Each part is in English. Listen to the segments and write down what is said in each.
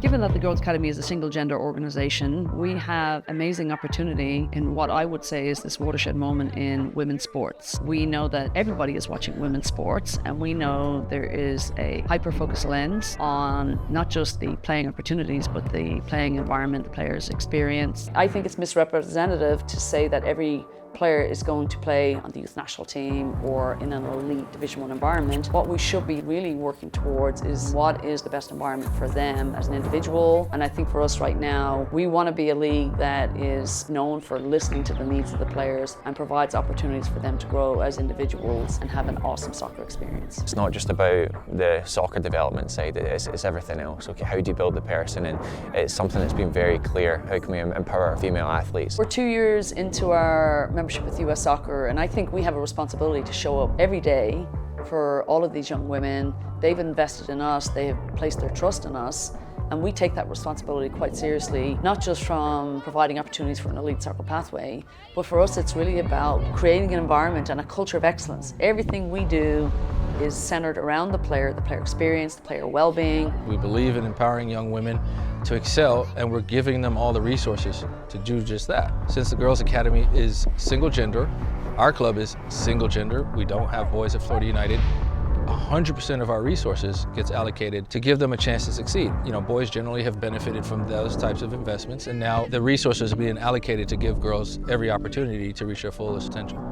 Given that the Girls Academy is a single gender organization, we have amazing opportunity in what I would say is this watershed moment in women's sports. We know that everybody is watching women's sports, and we know there is a hyper-focused lens on not just the playing opportunities, but the playing environment, the players' experience. I think it's misrepresentative to say that every player is going to play on the youth national team or in an elite Division 1 environment. What we should be really working towards is what is the best environment for them as an individual. And I think for us right now, we want to be a league that is known for listening to the needs of the players and provides opportunities for them to grow as individuals and have an awesome soccer experience. It's not just about the soccer development side, it's everything else. Okay, how do you build the person? And it's something that's been very clear. How can we empower our female athletes? We're 2 years into our membership with US Soccer, and I think we have a responsibility to show up every day for all of these young women. They've invested in us, they have placed their trust in us, and we take that responsibility quite seriously, not just from providing opportunities for an elite soccer pathway, but for us it's really about creating an environment and a culture of excellence. Everything we do is centered around the player experience, the player well-being. We believe in empowering young women to excel, and we're giving them all the resources to do just that. Since the Girls Academy is single gender, our club is single gender, we don't have boys at Florida United, 100% of our resources gets allocated to give them a chance to succeed. You know, boys generally have benefited from those types of investments, and now the resources are being allocated to give girls every opportunity to reach their fullest potential.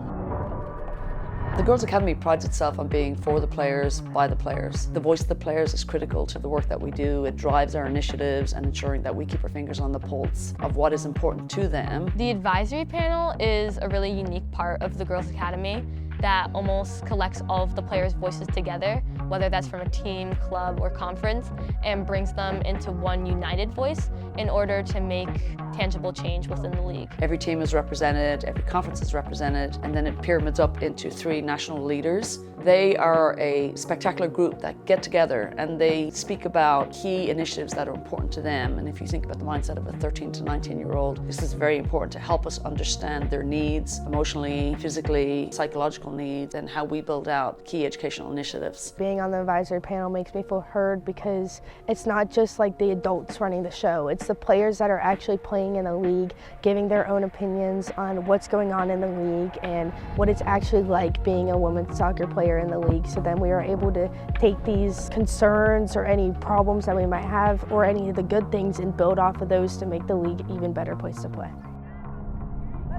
The Girls Academy prides itself on being for the players, by the players. The voice of the players is critical to the work that we do. It drives our initiatives and ensuring that we keep our fingers on the pulse of what is important to them. The advisory panel is a really unique part of the Girls Academy that almost collects all of the players' voices together, whether that's from a team, club, or conference, and brings them into one united voice in order to make tangible change within the league. Every team is represented, every conference is represented, and then it pyramids up into 3 national leaders. They are a spectacular group that get together and they speak about key initiatives that are important to them. And if you think about the mindset of a 13 to 19-year-old, this is very important to help us understand their needs, emotionally, physically, psychological needs, and how we build out key educational initiatives. Being on the advisory panel makes me feel heard because it's not just like the adults running the show, it's the players that are actually playing in the league, giving their own opinions on what's going on in the league and what it's actually like being a women's soccer player in the league. So then we are able to take these concerns or any problems that we might have or any of the good things and build off of those to make the league an even better place to play.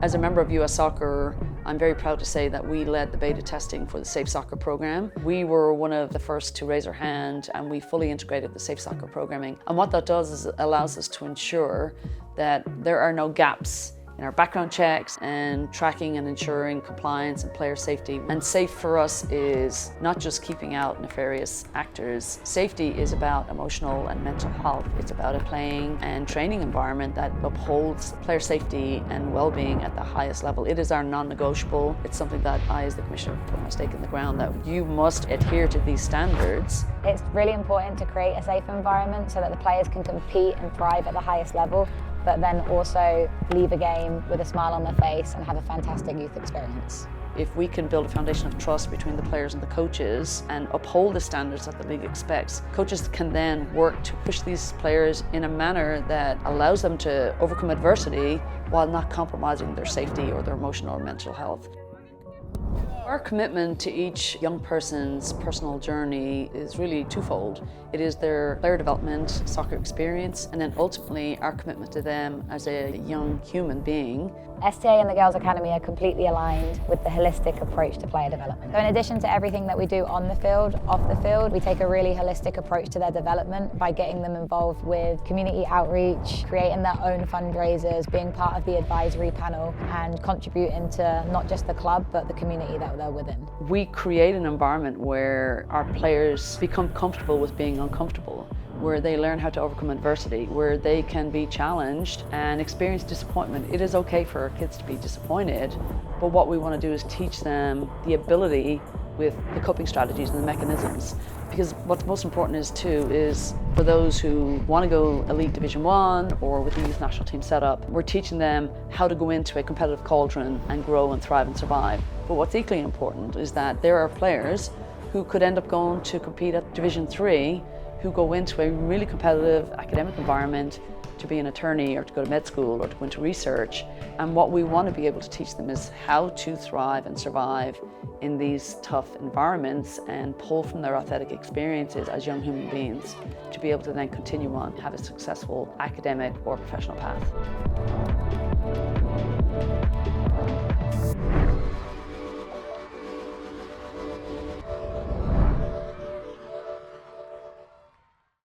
As a member of US Soccer, I'm very proud to say that we led the beta testing for the Safe Soccer program. We were one of the first to raise our hand, and we fully integrated the Safe Soccer programming. And what that does is it allows us to ensure that there are no gaps in our background checks and tracking and ensuring compliance and player safety. And safe for us is not just keeping out nefarious actors. Safety is about emotional and mental health. It's about a playing and training environment that upholds player safety and well-being at the highest level. It is our non-negotiable. It's something that I, as the Commissioner, put my stake in the ground that you must adhere to these standards. It's really important to create a safe environment so that the players can compete and thrive at the highest level, but then also leave a game with a smile on their face and have a fantastic youth experience. If we can build a foundation of trust between the players and the coaches and uphold the standards that the league expects, coaches can then work to push these players in a manner that allows them to overcome adversity while not compromising their safety or their emotional or mental health. Our commitment to each young person's personal journey is really twofold. It is their player development, soccer experience, and then ultimately our commitment to them as a young human being. STA and the Girls Academy are completely aligned with the holistic approach to player development. So in addition to everything that we do on the field, off the field, we take a really holistic approach to their development by getting them involved with community outreach, creating their own fundraisers, being part of the advisory panel, and contributing to not just the club, but the community that they're within. We create an environment where our players become comfortable with being uncomfortable, where they learn how to overcome adversity, where they can be challenged and experience disappointment. It is okay for our kids to be disappointed, but what we want to do is teach them the ability with the coping strategies and the mechanisms. Because what's most important is for those who want to go elite Division 1 or with the youth national team setup, we're teaching them how to go into a competitive cauldron and grow and thrive and survive. But what's equally important is that there are players who could end up going to compete at Division 3 who go into a really competitive academic environment to be an attorney or to go to med school or to go into research. And what we want to be able to teach them is how to thrive and survive in these tough environments and pull from their athletic experiences as young human beings to be able to then continue on, have a successful academic or professional path.